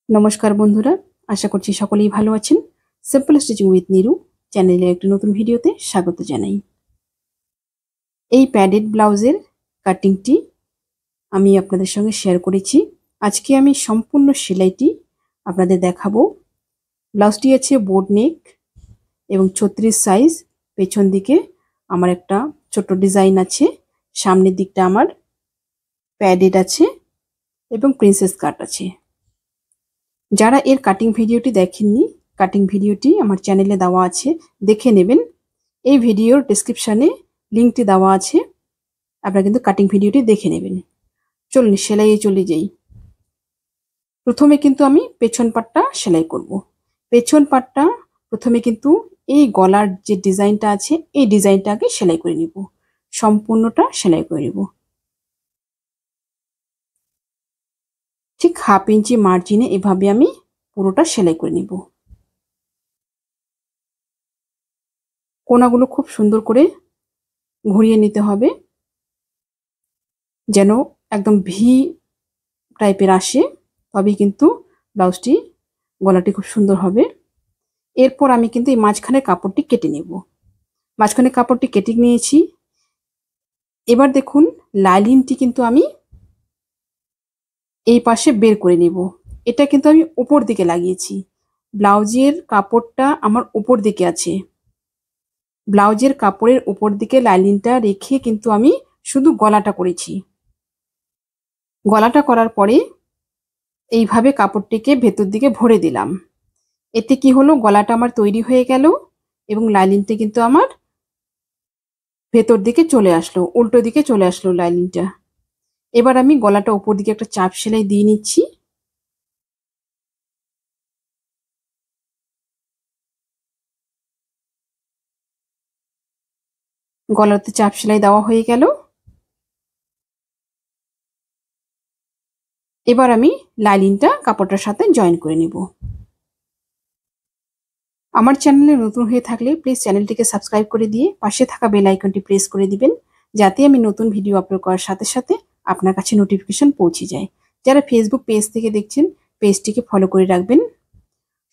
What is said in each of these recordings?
নমস্কার বন্ধুরা, আশা করছি সকলেই ভালো আছেন। সিম্পল স্টিচিং উইথ নিরু চ্যানেলে একটি নতুন ভিডিওতে স্বাগত জানাই। এই প্যাডেড ব্লাউজের কাটিংটি আমি আপনাদের সঙ্গে শেয়ার করেছি। আজকে আমি সম্পূর্ণ সেলাইটি আপনাদের দেখাবো। ব্লাউজটি আছে বোট নেক এবং 36 সাইজ। পেছন দিকে আমার একটা ছোট ডিজাইন আছে, সামনের দিকটা আমার প্যাডেড আছে এবং প্রিন্সেস কাট আছে। যারা এর কাটিং ভিডিওটি দেখেননি, কাটিং ভিডিওটি আমার চ্যানেলে দেওয়া আছে, দেখে নেবেন। এই ভিডিওর ডেসক্রিপশানে লিঙ্কটি দেওয়া আছে, আপনারা কিন্তু কাটিং ভিডিওটি দেখে নেবেন। চলুন সেলাইয়ে চলে যাই। প্রথমে কিন্তু আমি পেছন পাটটা সেলাই করব। পেছন পাটটা প্রথমে কিন্তু এই গলার যে ডিজাইনটা আছে এই ডিজাইনটা আগে সেলাই করে নিব, সম্পূর্ণটা সেলাই করে নিব। ঠিক 1/2 ইঞ্চি মার্জিনে এভাবে আমি পুরোটা সেলাই করে নিব। কোনাগুলো খুব সুন্দর করে ঘুরিয়ে নিতে হবে, যেন একদম ভি টাইপের আসে, তবেই কিন্তু ব্লাউজটি গলাটি খুব সুন্দর হবে। এরপর আমি কিন্তু এই মাঝখানে কাপড়টি কেটে নেব। মাঝখানে কাপড়টি কেটে নিয়েছি। এবার দেখুন লাইনিংটি কিন্তু আমি এই পাশে বের করে নেব। এটা কিন্তু আমি উপর দিকে লাগিয়েছি। ব্লাউজের কাপড়টা আমার উপর দিকে আছে। ব্লাউজের কাপড়ের উপর দিকে লাইনিংটা রেখে কিন্তু আমি শুধু গলাটা করেছি। গলাটা করার পরে এইভাবে কাপড়টিকে ভেতর দিকে ভরে দিলাম। এতে কি হলো, গলাটা আমার তৈরি হয়ে গেল এবং লাইনিংটা কিন্তু আমার ভেতর দিকে চলে আসলো, উল্টো দিকে চলে আসলো লাইনিংটা। এবার আমি গলাটা উপর দিকে একটা চাপ সেলাই দিয়ে নিচ্ছি। গলাতে চাপ সেলাই দেওয়া হয়ে গেল। এবার আমি লাইনিংটা কাপড়টার সাথে জয়েন করে নেব। আমার চ্যানেলে নতুন হয়ে থাকলে প্লিজ চ্যানেলটিকে সাবস্ক্রাইব করে দিয়ে পাশে থাকা বেল আইকনটি প্রেস করে দিবেন, যাতে আমি নতুন ভিডিও আপলোড করার সাথে সাথে আপনার কাছে নোটিফিকেশন পৌঁছে যায়। যারা ফেসবুক পেজ থেকে দেখছেন, পেজটিকে ফলো করে রাখবেন।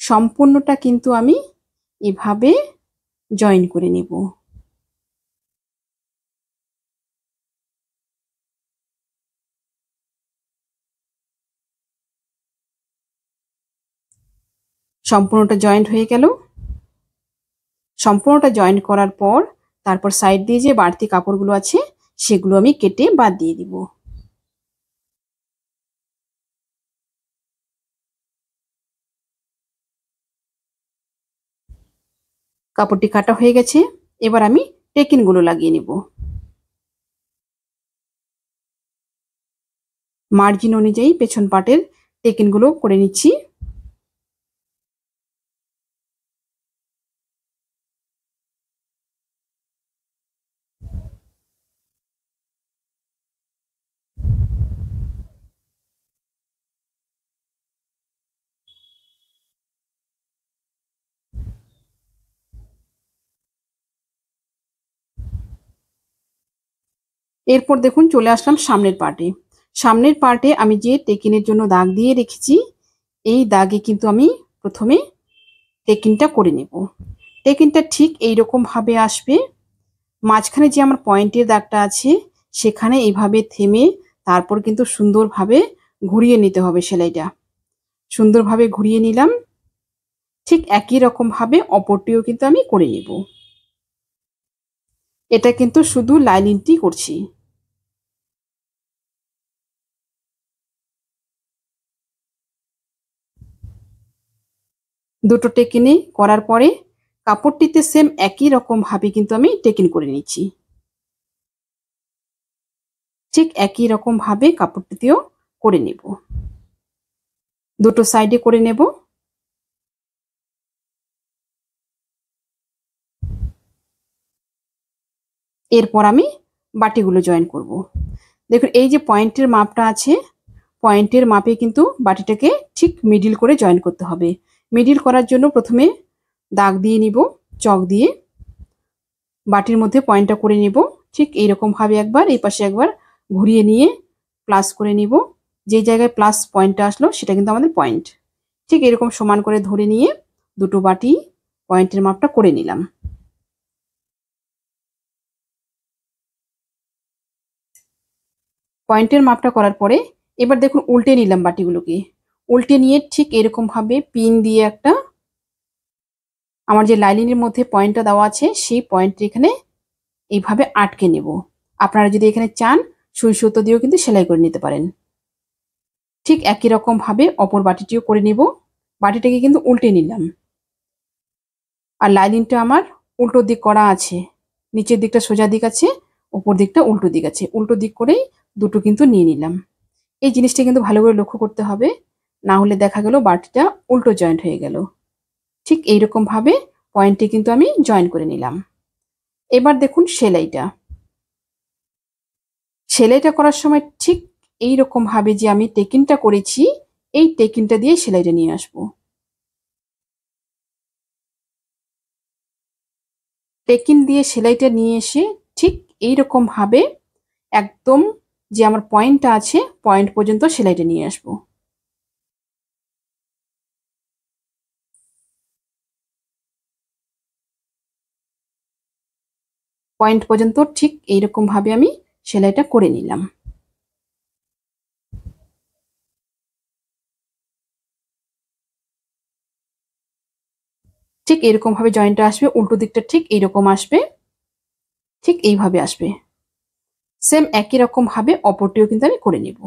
সম্পূর্ণটা কিন্তু আমি এভাবে জয়েন করে নেব। সম্পূর্ণটা জয়েন্ট হয়ে গেল। সম্পূর্ণটা জয়েন্ট করার পর তারপর সাইড দিয়ে যে বাড়তি কাপড়গুলো আছে সেগুলো আমি কেটে বাদ দিয়ে দিব। কাপড়টি কাটা হয়ে গেছে। এবার আমি টেকিনগুলো লাগিয়ে নেব। মার্জিন অনুযায়ী পেছন পাটের টেকিনগুলো করে নিচ্ছি। এরপর দেখুন চলে আসলাম সামনের পার্টে। সামনের পার্টে আমি যে টেকিনের জন্য দাগ দিয়ে রেখেছি, এই দাগে কিন্তু আমি প্রথমে টেকিনটা করে নেব। টেকিনটা ঠিক এইরকম ভাবে আসবে। মাঝখানে যে আমার পয়েন্টের দাগটা আছে সেখানে এইভাবে থেমে তারপর কিন্তু সুন্দরভাবে ঘুরিয়ে নিতে হবে সেলাইটা। সুন্দরভাবে ঘুরিয়ে নিলাম। ঠিক একই রকম ভাবে অপরটিও কিন্তু আমি করে নেব। এটা কিন্তু শুধু লাইনিংটি করছি। দুটো টেকিনে করার পরে কাপড়টিতে সেম একই রকম ভাবে কিন্তু আমি টেকিন করে নিচ্ছি। ঠিক একই রকম ভাবে কাপড়টিতেও করে নেব। দুটো সাইডে করে নেব। এরপর আমি বাটিগুলো জয়েন করব। দেখুন এই যে পয়েন্টের মাপটা আছে, পয়েন্টের মাপে কিন্তু বাটিটাকে ঠিক মিডিল করে জয়েন করতে হবে। মিডিল করার জন্য প্রথমে দাগ দিয়ে নিব চক দিয়ে, বাটির মধ্যে পয়েন্টটা করে নেব। ঠিক এইরকম ভাবে একবার এই পাশে একবার ঘুরিয়ে নিয়ে প্লাস করে নিব। যে জায়গায় প্লাস পয়েন্টটা আসলো সেটা কিন্তু আমাদের পয়েন্ট। ঠিক এরকম সমান করে ধরে নিয়ে দুটো বাটি পয়েন্টের মাপটা করে নিলাম। পয়েন্টের মাপটা করার পরে এবার দেখুন উল্টে নিলাম বাটিগুলোকে। উল্টে নিয়ে ঠিক এরকম ভাবে পিন দিয়ে একটা আমার যে লাইনিংয়ের মধ্যে পয়েন্টটা দেওয়া আছে সেই পয়েন্টটা এখানে এইভাবে আটকে নেব। আপনারা যদি এখানে চান সুই সুতো দিয়েও কিন্তু সেলাই করে নিতে পারেন। ঠিক একই রকম ভাবে অপর বাটিটিও করে নেব। বাটিটাকে কিন্তু উল্টে নিলাম। আর লাইনিংটা আমার উল্টো দিক করা আছে, নিচের দিকটা সোজা দিক আছে, উপর দিকটা উল্টো দিক আছে। উল্টো দিক করেই দুটো কিন্তু নিয়ে নিলাম। এই জিনিসটা কিন্তু ভালো করে লক্ষ্য করতে হবে, না হলে দেখা গেল বাটিটা উল্টো জয়েন্ট হয়ে গেল। ঠিক এইরকম ভাবে পয়েন্টে কিন্তু আমি জয়েন করে নিলাম। এবার দেখুন সেলাইটা করার সময় ঠিক এইরকম ভাবে যে আমি টেকিংটা করেছি এই টেকিংটা দিয়ে সেলাইটা নিয়ে আসবো। টেকিং দিয়ে সেলাইটা নিয়ে এসে ঠিক এইরকম ভাবে একদম যে আমার পয়েন্টটা আছে পয়েন্ট পর্যন্ত সেলাইটা নিয়ে আসবো। পয়েন্ট পর্যন্ত ঠিক এইরকম ভাবে আমি সেলাইটা করে নিলাম। ঠিক এরকম ভাবে জয়েন্টটা আসবে, উল্টো দিকটা ঠিক এইরকম আসবে, ঠিক এইভাবে আসবে। সেম একই রকম ভাবে অপরটিও কিন্তু আমি করে নেব।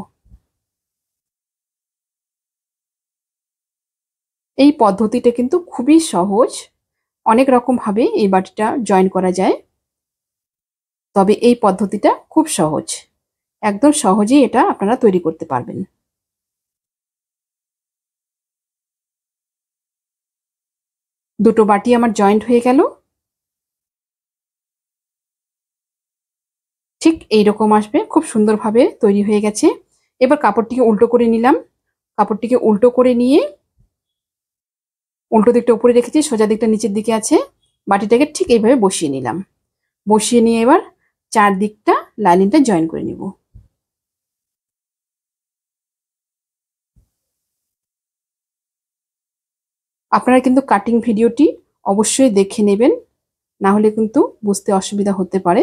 এই পদ্ধতিটা কিন্তু খুবই সহজ। অনেক রকম ভাবে এই বাটিটা জয়েন করা যায়, তবে এই পদ্ধতিটা খুব সহজ। একদম সহজেই এটা আপনারা তৈরি করতে পারবেন। দুটো বাটি আমার জয়েন্ট হয়ে গেল। ঠিক এইরকম আসবে, খুব সুন্দরভাবে তৈরি হয়ে গেছে। এবার কাপড়টিকে উল্টো করে নিলাম। কাপড়টিকে উল্টো করে নিয়ে উল্টো দিকটা উপরে রেখেছি, সোজা দিকটা নিচের দিকে আছে। বাটিটাকে ঠিক এইভাবে বসিয়ে নিলাম। বসিয়ে নিয়ে এবার চারদিকটা লাইনিংটা জয়েন করে নিব। আপনারা কিন্তু কাটিং ভিডিওটি অবশ্যই দেখে নেবেন, না হলে কিন্তু বুঝতে অসুবিধা হতে পারে।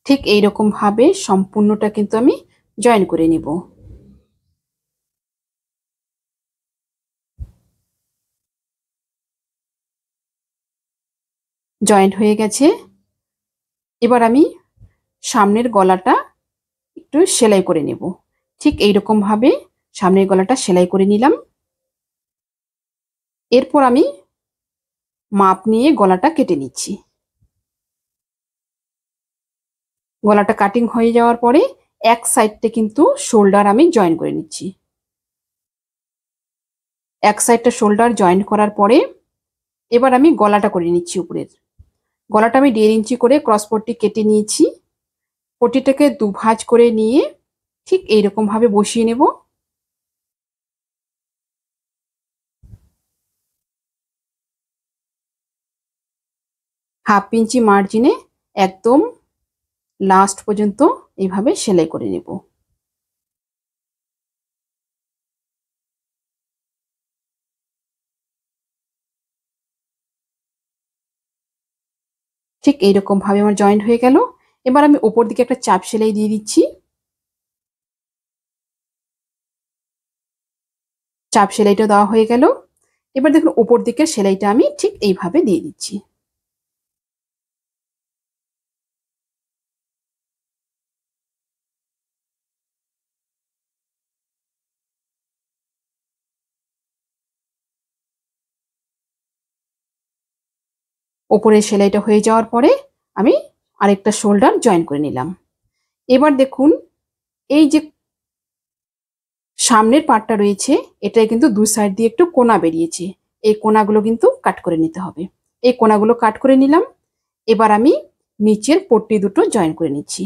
ঠিক এইরকম ভাবে সম্পূর্ণটা কিন্তু আমি জয়েন করে নিব। জয়েন্ট হয়ে গেছে। এবার আমি সামনের গলাটা একটু সেলাই করে নেব। ঠিক এইরকম ভাবে সামনের গলাটা সেলাই করে নিলাম। এরপর আমি মাপ নিয়ে গলাটা কেটে নিচ্ছি। গলাটা কাটিং হয়ে যাওয়ার পরে এক সাইডটা কিন্তু শোল্ডার আমি জয়েন করে নিচ্ছি। এক সাইডটা শোল্ডার জয়েন করার পরে এবার আমি গলাটা করে নিচ্ছি। উপরের গলাটা আমি 1.5 ইঞ্চি করে ক্রস পট্টি কেটে নিয়েছি। পট্টিটাকে দুভাঁজ করে নিয়ে ঠিক এইরকম ভাবে বসিয়ে নেব। হাফ ইঞ্চি মার্জিনে একদম লাস্ট পর্যন্ত এইভাবে সেলাই করে নেব। ঠিক এইরকম ভাবে আমার জয়েন্ট হয়ে গেল। এবার আমি উপর দিকে একটা চাপ সেলাই দিয়ে দিচ্ছি। চাপ সেলাইটা দেওয়া হয়ে গেল। এবার দেখুন উপর দিকের সেলাইটা আমি ঠিক এইভাবে দিয়ে দিচ্ছি। ওপরের সেলাইটা হয়ে যাওয়ার পরে আমি আরেকটা শোল্ডার জয়েন করে নিলাম। এবার দেখুন এই যে সামনের পার্টটা রয়েছে এটায় কিন্তু দুই সাইড দিয়ে একটু কোনা বেরিয়েছে। এই কোণাগুলো কিন্তু কাট করে নিতে হবে। এই কোণাগুলো কাট করে নিলাম। এবার আমি নিচের পট্টি দুটো জয়েন করে নিচ্ছি।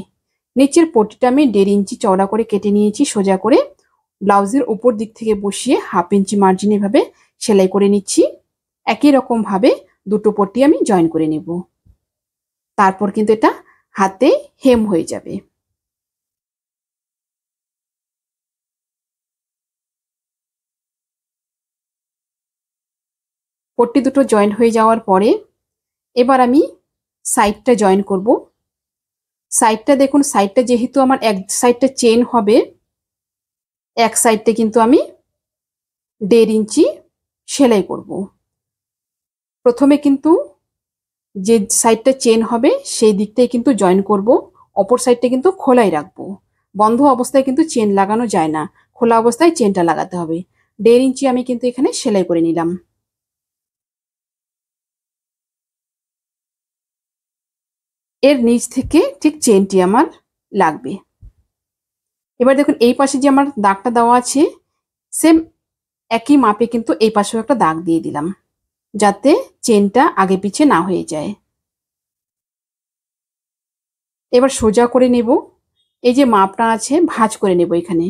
নিচের পট্টিটা আমি 1.5 ইঞ্চি চওড়া করে কেটে নিয়েছি সোজা করে। ব্লাউজের উপর দিক থেকে বসিয়ে 1/2 ইঞ্চি মার্জিন এভাবে সেলাই করে নিচ্ছি। একই রকম ভাবে দুটো পট্টি আমি জয়েন করে নেব। তারপর কিন্তু এটা হাতে হেম হয়ে যাবে। পট্টি দুটো জয়েন হয়ে যাওয়ার পরে এবার আমি সাইডটা জয়েন করব। সাইডটা দেখুন, সাইডটা যেহেতু আমার এক সাইডটা চেন হবে, এক সাইডটা কিন্তু আমি 1.5 ইঞ্চি সেলাই করব। প্রথমে কিন্তু যে সাইডটা চেন হবে সেই দিকটাই কিন্তু জয়েন করব, অপর সাইডটা কিন্তু খোলাই রাখবো। বন্ধ অবস্থায় কিন্তু চেন লাগানো যায় না, খোলা অবস্থায় চেনটা লাগাতে হবে। 1.5 ইঞ্চি আমি কিন্তু এখানে সেলাই করে নিলাম। এর নিচ থেকে ঠিক চেনটি আমার লাগবে। এবার দেখুন এই পাশে যে আমার দাগটা দেওয়া আছে, সেম একই মাপে কিন্তু এই পাশেও একটা দাগ দিয়ে দিলাম, যাতে চেনটা আগে পিছে না হয়ে যায়। এবার সোজা করে নেব। এই যে মাপটা আছে ভাঁজ করে নেব, এখানে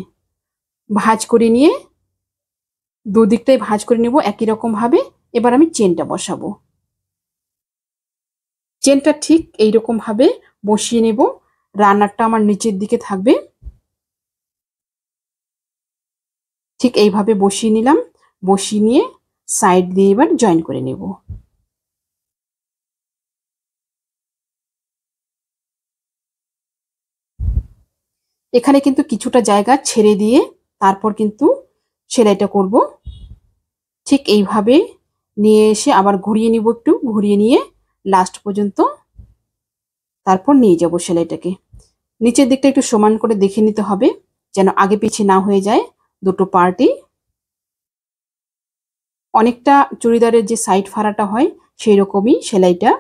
ভাঁজ করে নিয়ে দুদিকটাই ভাঁজ করে নেব একই রকম ভাবে। এবার আমি চেনটা বসাবো। চেনটা ঠিক এইরকম ভাবে বসিয়ে নেব। রানারটা আমার নিচের দিকে থাকবে, ঠিক এইভাবে বসিয়ে নিলাম। বসিয়ে নিয়ে সাইড দিয়ে এবার জয়েন করে নেব। এখানে কিন্তু কিছুটা জায়গা ছেড়ে দিয়ে তারপর কিন্তু সেলাইটা করব। ঠিক এইভাবে নিয়ে এসে আবার ঘুরিয়ে নিব, একটু ঘুরিয়ে নিয়ে লাস্ট পর্যন্ত তারপর নিয়ে যাব সেলাইটাকে। নিচের দিকটা একটু সমান করে দেখে নিতে হবে যেন আগে পিছিয়ে না হয়ে যায় দুটো পার্টই। অনেকটা চুড়িদারের যে সাইড ফাড়াটা হয় সেই রকমই সেলাইটা।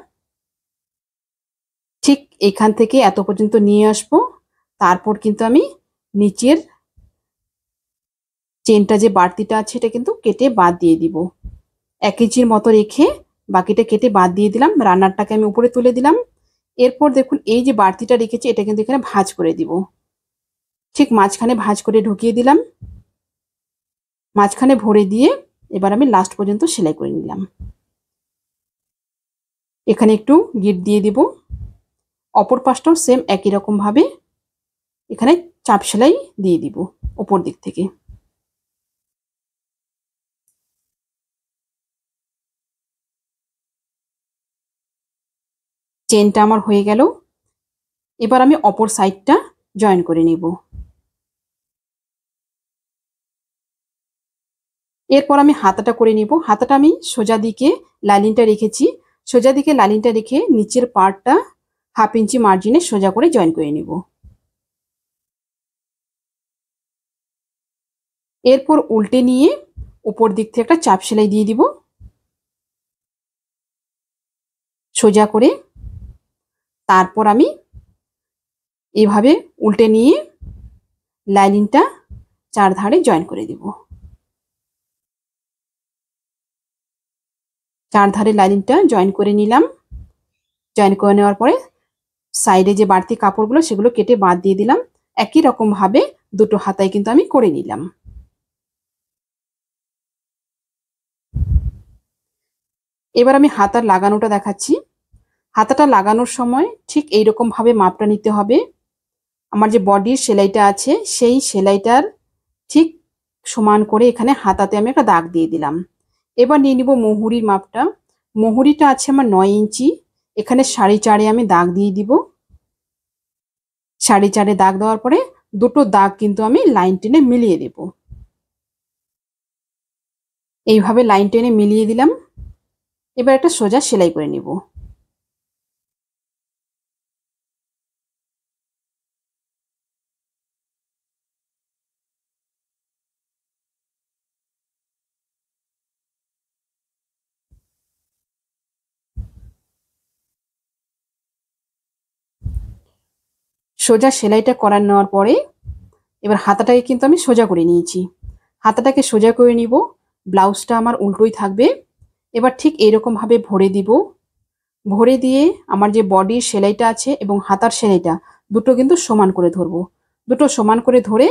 ঠিক এখান থেকে এত পর্যন্ত নিয়ে আসবো। তারপর কিন্তু আমি নিচের চেনটা যে বাড়তিটা আছে এটা কিন্তু কেটে বাদ দিয়ে দিব। 1 ইঞ্চির মতো রেখে বাকিটা কেটে বাদ দিয়ে দিলাম। রানারটাকে আমি উপরে তুলে দিলাম। এরপর দেখুন এই যে বাড়তিটা রেখেছি এটা কিন্তু এখানে ভাঁজ করে দিব। ঠিক মাঝখানে ভাঁজ করে ঢুকিয়ে দিলাম। মাঝখানে ভরে দিয়ে এবার আমি লাস্ট পর্যন্ত সেলাই করে নিলাম। এখানে একটু গিট দিয়ে দিব। অপর পাশটাও সেম একই রকম ভাবে এখানে চাপ সেলাই দিয়ে দিব উপর দিক থেকে। চেনটা আমার হয়ে গেল। এবার আমি অপর সাইডটা জয়েন করে নেব। এরপর আমি হাতাটা করে নিব। হাতাটা আমি সোজা দিকে লাইনিংটা রেখেছি। সোজা দিকে লাইনিংটা রেখে নিচের পার্টটা 1/2 ইঞ্চি মার্জিনে সোজা করে জয়েন করে নিব। এরপর উল্টে নিয়ে উপর দিক থেকে একটা চাপ সেলাই দিয়ে দিব সোজা করে। তারপর আমি এভাবে উল্টে নিয়ে লাইনিংটা চারধারে জয়েন করে দিব। চারধারে লাইনিংটা জয়েন করে নিলাম। জয়েন করে নেওয়ার পরে সাইডে যে বাড়তি কাপড়গুলো সেগুলো কেটে বাদ দিয়ে দিলাম। একই রকম ভাবে দুটো হাতায় কিন্তু আমি করে নিলাম। এবার আমি হাতার লাগানোটা দেখাচ্ছি। হাতাটা লাগানোর সময় ঠিক এইরকম ভাবে মাপটা নিতে হবে। আমার যে বডির সেলাইটা আছে সেই সেলাইটার ঠিক সমান করে এখানে হাতাতে আমি একটা দাগ দিয়ে দিলাম। এবার নিয়ে নিব মুহুরির মাপটা। মুহুরিটা আছে আমার 9 ইঞ্চি। এখানে 4.5 আমি দাগ দিয়ে দিব। 4.5 দাগ দেওয়ার পরে দুটো দাগ কিন্তু আমি লাইন টেনে মিলিয়ে দেব। এইভাবে লাইন টেনে মিলিয়ে দিলাম। এবার একটা সোজা সেলাই করে নিব। সোজা সেলাইটা করার নেওয়ার পরে এবার হাতাটাকে কিন্তু আমি সোজা করে নিয়েছি। হাতাটাকে সোজা করে নিব। ব্লাউজটা আমার উল্টোই থাকবে। এবার ঠিক এইরকম ভাবে ভরে দিব। ভরে দিয়ে আমার যে বডির সেলাইটা আছে এবং হাতার সেলাইটা দুটো কিন্তু সমান করে ধরবো। দুটো সমান করে ধরে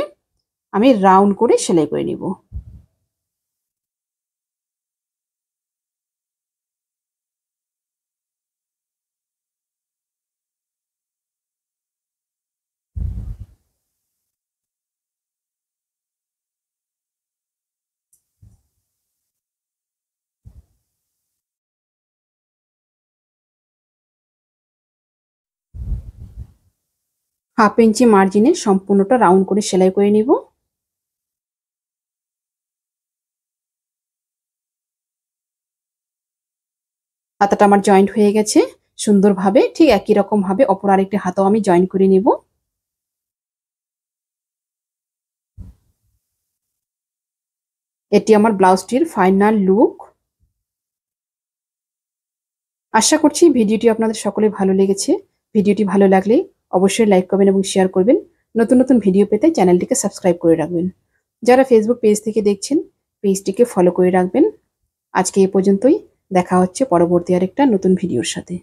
আমি রাউন্ড করে সেলাই করে নিব। হাফ ইঞ্চি মার্জিনে সম্পূর্ণটা রাউন্ড করে সেলাই করে নিব। হাতাটা আমার জয়েন্ট হয়ে গেছে সুন্দরভাবে। ঠিক একই রকম ভাবে অপর আরেকটি হাতাও আমি জয়েন করে নিব। এটি আমার ব্লাউজটির ফাইনাল লুক। আশা করছি ভিডিওটি আপনাদের সকলে ভালো লেগেছে। ভিডিওটি ভালো লাগলে অবশ্যই লাইক করবেন এবং শেয়ার করবেন। নতুন নতুন ভিডিও পেতে চ্যানেলটিকে সাবস্ক্রাইব করে রাখবেন। যারা ফেসবুক পেজ থেকে দেখছেন পেজটিকে ফলো করে রাখবেন। আজকে এই পর্যন্তই। দেখা হচ্ছে পরবর্তী আরেকটা নতুন ভিডিওর সাথে।